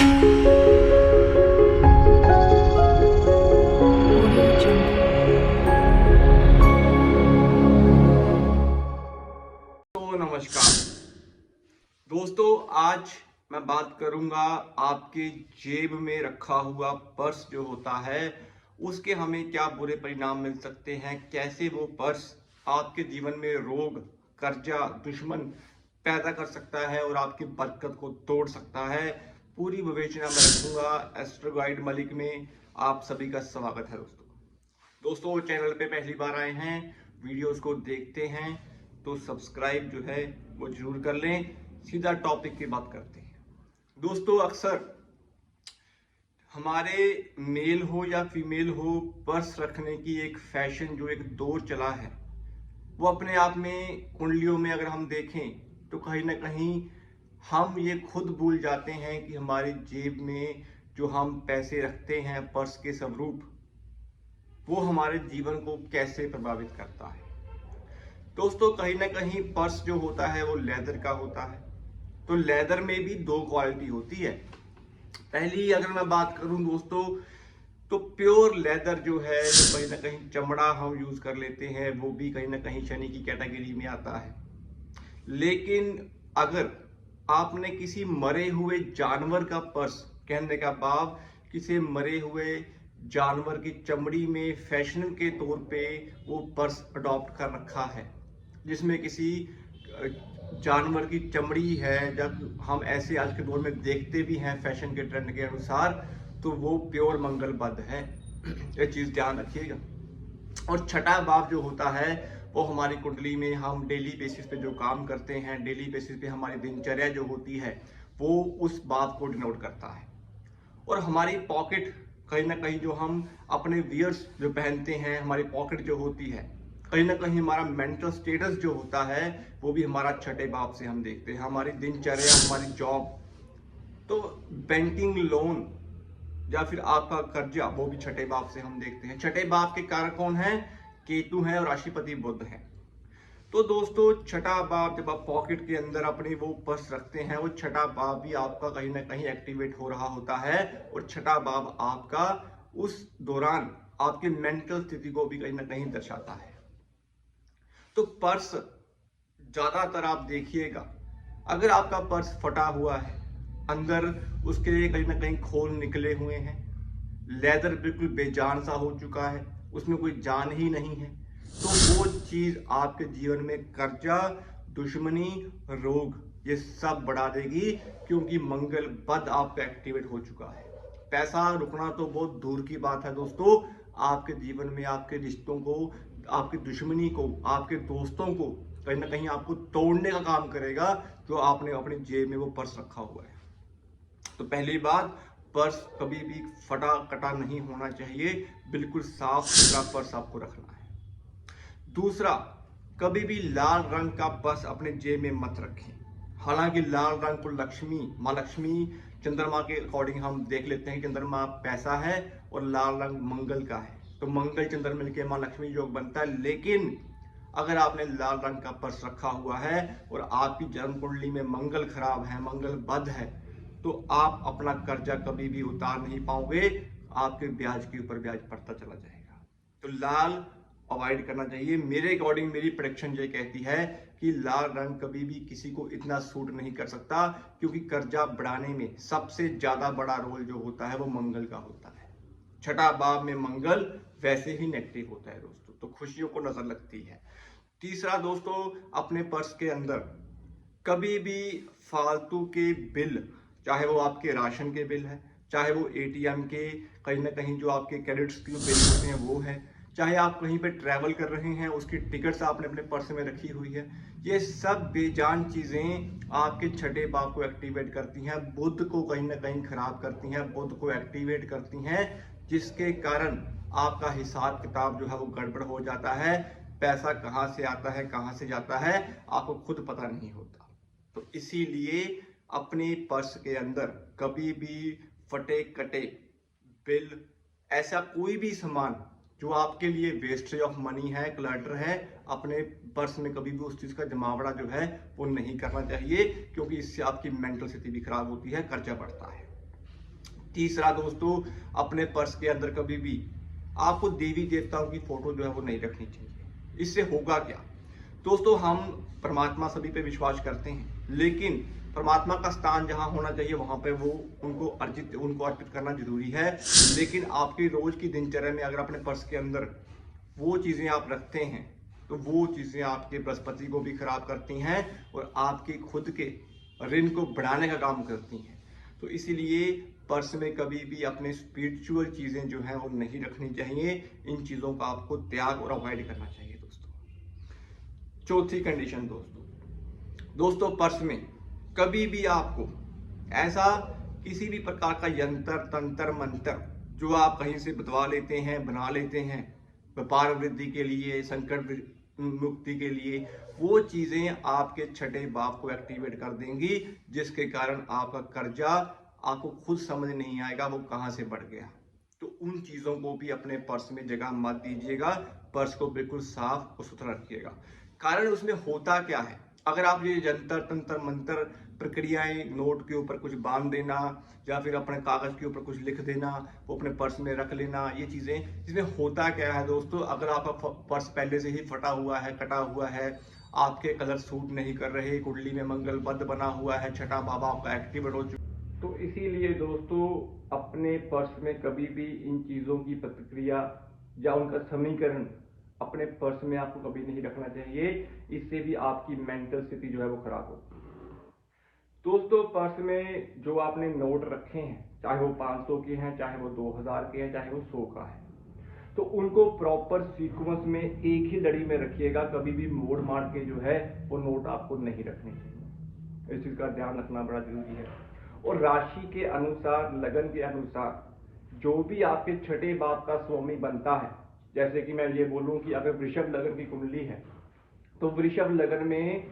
नमस्कार दोस्तों, आज मैं बात करूंगा आपके जेब में रखा हुआ पर्स जो होता है उसके हमें क्या बुरे परिणाम मिल सकते हैं, कैसे वो पर्स आपके जीवन में रोग, कर्जा, दुश्मन पैदा कर सकता है और आपकी बरकत को तोड़ सकता है। पूरी विवेचना मैं रखूंगा। एस्ट्रो गाइड मलिक में आप सभी का स्वागत है। दोस्तों चैनल पे पहली बार आए हैं, वीडियोस को देखते हैं तो सब्सक्राइब जो है वो जरूर कर लें। सीधा टॉपिक की बात करते हैं। दोस्तों अक्सर हमारे मेल हो या फीमेल हो, पर्स रखने की एक फैशन जो एक दौर चला है वो अपने आप में कुंडलियों में अगर हम देखें तो कहीं ना कहीं हम ये खुद भूल जाते हैं कि हमारी जेब में जो हम पैसे रखते हैं पर्स के स्वरूप, वो हमारे जीवन को कैसे प्रभावित करता है। दोस्तों कहीं ना कहीं पर्स जो होता है वो लेदर का होता है, तो लेदर में भी दो क्वालिटी होती है। पहली अगर मैं बात करूं दोस्तों, तो प्योर लेदर जो है, जो कहीं ना कहीं चमड़ा हम यूज कर लेते हैं, वो भी कहीं ना कहीं शनि की कैटेगरी में आता है। लेकिन अगर आपने किसी मरे हुए जानवर का पर्स, कहने का भाव किसी मरे हुए जानवर की चमड़ी में फैशन के तौर पे वो पर्स अडॉप्ट कर रखा है, जिसमें किसी जानवर की चमड़ी है, जब हम ऐसे आज के दौर में देखते भी हैं फैशन के ट्रेंड के अनुसार, तो वो प्योर मंगलबद्ध है। ये चीज ध्यान रखिएगा। और छठा भाव जो होता है वो हमारी कुंडली में हम डेली बेसिस पे जो काम करते हैं, डेली बेसिस पे हमारी दिनचर्या जो होती है, वो उस बात को डिनोट करता है। और हमारी पॉकेट, कहीं ना कहीं जो हम अपने वियर्स जो पहनते हैं, हमारी पॉकेट जो होती है, कहीं ना कहीं हमारा मेंटल स्टेटस जो होता है वो भी हमारा छठे भाव से हम देखते हैं। हमारी दिनचर्या, हमारी जॉब, तो बैंकिंग लोन या फिर आपका कर्जा, वो भी छठे भाव से हम देखते हैं। छठे भाव के कारक कौन है? केतु है और राशिपति बुध है। तो दोस्तों छठा भाव जब आप पॉकेट के अंदर अपनी वो पर्स रखते हैं, वो छठा भाव भी आपका कहीं ना कहीं एक्टिवेट हो रहा होता है। और छठा भाव आपका उस दौरान आपके मेंटल स्थिति को भी कहीं ना कहीं दर्शाता है। तो पर्स ज्यादातर आप देखिएगा, अगर आपका पर्स फटा हुआ है, अंदर उसके कहीं ना कहीं खोल निकले हुए हैं, लेदर बिल्कुल बेजान सा हो चुका है, उसमें कोई जान ही नहीं है, तो वो चीज आपके जीवन में कर्जा, दुश्मनी, रोग ये सब बढ़ा देगी, क्योंकि मंगल बद आपका एक्टिवेट हो चुका है। पैसा रुकना तो बहुत दूर की बात है दोस्तों, आपके जीवन में आपके रिश्तों को, आपकी दुश्मनी को, आपके दोस्तों को कहीं ना कहीं आपको तोड़ने का काम करेगा, जो आपने अपनी जेब में वो पर्स रखा हुआ है। तो पहली बात, पर्स कभी भी फटा कटा नहीं होना चाहिए, बिल्कुल साफ सुथरा पर्स आपको रखना है। दूसरा, कभी भी लाल रंग का पर्स अपने जेब में मत रखें। हालांकि लाल रंग को लक्ष्मी, माँ लक्ष्मी, चंद्रमा के अकॉर्डिंग हम देख लेते हैं, चंद्रमा पैसा है और लाल रंग मंगल का है, तो मंगल चंद्र मिलकर माँ लक्ष्मी योग बनता है। लेकिन अगर आपने लाल रंग का पर्स रखा हुआ है और आपकी जन्म कुंडली में मंगल खराब है, मंगल बद है, तो आप अपना कर्जा कभी भी उतार नहीं पाओगे, आपके ब्याज के ऊपर ब्याज बढ़ता चला जाएगा। तो लाल अवॉइड करना चाहिए। मेरे अकॉर्डिंग मेरी प्रेडिक्शन ये कहती है कि लाल रंग कभी भी किसी को इतना सूट नहीं कर सकता, क्योंकि कर्जा बढ़ाने में सबसे ज्यादा बड़ा रोल जो होता है वो मंगल का होता है। छठा भाव में मंगल वैसे ही नेगेटिव होता है दोस्तों, तो खुशियों को नजर लगती है। तीसरा दोस्तों, अपने पर्स के अंदर कभी भी फालतू के बिल, चाहे वो आपके राशन के बिल है, चाहे वो एटीएम के कहीं ना कहीं जो आपके क्रेडिट्स के बिल होते हैं वो है, चाहे आप कहीं पे ट्रैवल कर रहे हैं उसकी टिकट्स आपने अपने पर्स में रखी हुई है, ये सब बेजान चीजें आपके छठे भाव को एक्टिवेट करती हैं, बुध को कहीं ना कहीं खराब करती हैं, बुध को एक्टिवेट करती हैं, जिसके कारण आपका हिसाब किताब जो है वो गड़बड़ हो जाता है। पैसा कहाँ से आता है, कहाँ से जाता है, आपको खुद पता नहीं होता। तो इसीलिए अपने पर्स के अंदर कभी भी फटे कटे बिल, ऐसा कोई भी सामान जो आपके लिए वेस्टेज ऑफ मनी है, क्लटर है, अपने पर्स में कभी भी उस चीज का जमावड़ा जो है वो नहीं करना चाहिए, क्योंकि इससे आपकी मेंटल स्थिति भी खराब होती है, खर्चा बढ़ता है। तीसरा दोस्तों, अपने पर्स के अंदर कभी भी आपको देवी देवताओं की फोटो जो है वो नहीं रखनी चाहिए। इससे होगा क्या दोस्तों, हम परमात्मा सभी पे विश्वास करते हैं, लेकिन परमात्मा का स्थान जहां होना चाहिए वहां पे वो उनको अर्पित करना जरूरी है। लेकिन आपकी रोज की दिनचर्या में अगर अपने पर्स के अंदर वो चीजें आप रखते हैं तो वो चीजें आपके बृहस्पति को भी खराब करती हैं और आपकी खुद के ऋण को बढ़ाने का काम करती हैं। तो इसीलिए पर्स में कभी भी अपने स्पिरिचुअल चीजें जो है वो नहीं रखनी चाहिए। इन चीजों का आपको त्याग और अवॉइड करना चाहिए दोस्तों। चौथी कंडीशन दोस्तों, पर्स में कभी भी आपको ऐसा किसी भी प्रकार का यंत्र तंत्र मंत्र जो आप कहीं से बतवा लेते हैं, बना लेते हैं व्यापार वृद्धि के लिए, संकट मुक्ति के लिए, वो चीजें आपके छठे भाव को एक्टिवेट कर देंगी, जिसके कारण आपका कर्जा आपको खुद समझ नहीं आएगा वो कहां से बढ़ गया। तो उन चीजों को भी अपने पर्स में जगह मत दीजिएगा। पर्स को बिल्कुल साफ और सुथरा रखिएगा। कारण उसमें होता क्या है, अगर आप ये जंतर तंत्र मंत्र प्रक्रियाएं नोट के ऊपर कुछ बांध देना या फिर अपने कागज के ऊपर कुछ लिख देना, वो अपने पर्स में रख लेना, ये चीजें, इसमें होता क्या है दोस्तों, अगर आपका पर्स पहले से ही फटा हुआ है, कटा हुआ है, आपके कलर सूट नहीं कर रहे, कुंडली में मंगल बद बना हुआ है, छठा बाबा आपका एक्टिवेट हो चुका, तो इसीलिए दोस्तों अपने पर्स में कभी भी इन चीजों की प्रतिक्रिया या उनका समीकरण अपने पर्स में आपको कभी नहीं रखना चाहिए। इससे भी आपकी मेंटल स्थिति जो है वो खराब होती है। दोस्तों पर्स में जो आपने नोट रखे हैं, चाहे वो 500 के हैं, चाहे वो 2000 के हैं, चाहे वो 100 का है, तो उनको प्रॉपर सीक्वेंस में एक ही लड़ी में रखिएगा। कभी भी मोड़ मार के जो है वो नोट आपको नहीं रखने चाहिए। इस चीज का ध्यान रखना बड़ा जरूरी है। और राशि के अनुसार, लगन के अनुसार जो भी आपके छठे भाव का स्वामी बनता है, जैसे कि मैं ये बोलूं कि अगर वृषभ लगन की कुंडली है तो वृषभ लगन में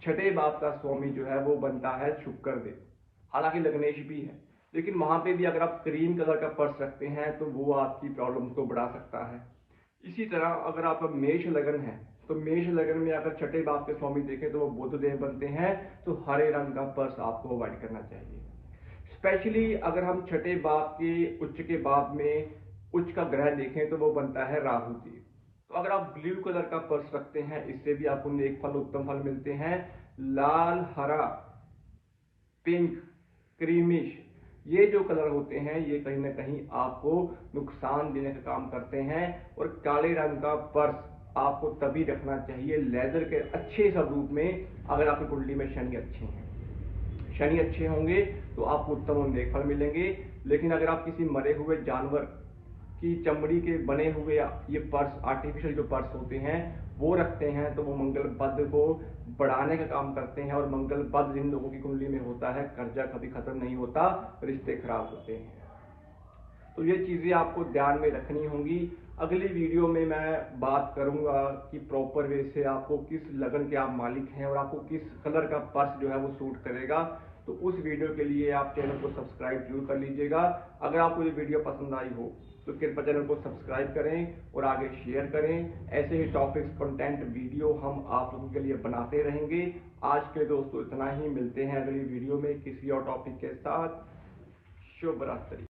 छठे भाव का स्वामी जो है वो बनता है शुक्र देव। हालांकि लग्नेश भी है, लेकिन वहां पे भी अगर आप क्रीम कलर का पर्स रखते हैं तो वो आपकी प्रॉब्लम को बढ़ा सकता है। इसी तरह अगर आपका मेष लगन है तो मेष लगन में अगर छठे भाव के स्वामी देखें तो वो बुध देव बनते हैं, तो हरे रंग का पर्स आपको अवॉइड करना चाहिए। स्पेशली अगर हम छठे भाव के उच्च के भाव में उच्च का ग्रह देखें तो वो बनता है राहु देव। तो अगर आप ब्लू कलर का पर्स रखते हैं, इससे भी आपको नेक फल, उत्तम फल मिलते हैं। लाल, हरा, पिंक, क्रीमिश, ये जो कलर होते हैं ये कहीं ना कहीं आपको नुकसान देने का काम करते हैं। और काले रंग का पर्स आपको तभी रखना चाहिए लेदर के अच्छे स्वरूप में, अगर आपकी कुंडली में शनि अच्छे हैं। शनि अच्छे होंगे तो आपको उत्तम और नेक फल मिलेंगे। लेकिन अगर आप किसी मरे हुए जानवर की चमड़ी के बने हुए ये पर्स, आर्टिफिशियल जो पर्स होते हैं वो रखते हैं, तो वो मंगल बद को बढ़ाने का काम करते हैं। और मंगल बद जिन लोगों की कुंडली में होता है, कर्जा कभी खत्म नहीं होता, रिश्ते खराब होते हैं। तो ये चीजें आपको ध्यान में रखनी होंगी। अगली वीडियो में मैं बात करूंगा कि प्रॉपर वे से आपको किस लगन के आप मालिक हैं और आपको किस कलर का पर्स जो है वो सूट करेगा। तो उस वीडियो के लिए आप चैनल को सब्सक्राइब जरूर कर लीजिएगा। अगर आपको ये वीडियो पसंद आई हो तो कृपया चैनल को सब्सक्राइब करें और आगे शेयर करें। ऐसे ही टॉपिक्स, कंटेंट, वीडियो हम आप लोगों के लिए बनाते रहेंगे। आज के दोस्तों इतना ही, मिलते हैं अगली वीडियो में किसी और टॉपिक के साथ। शुभ रात्रि।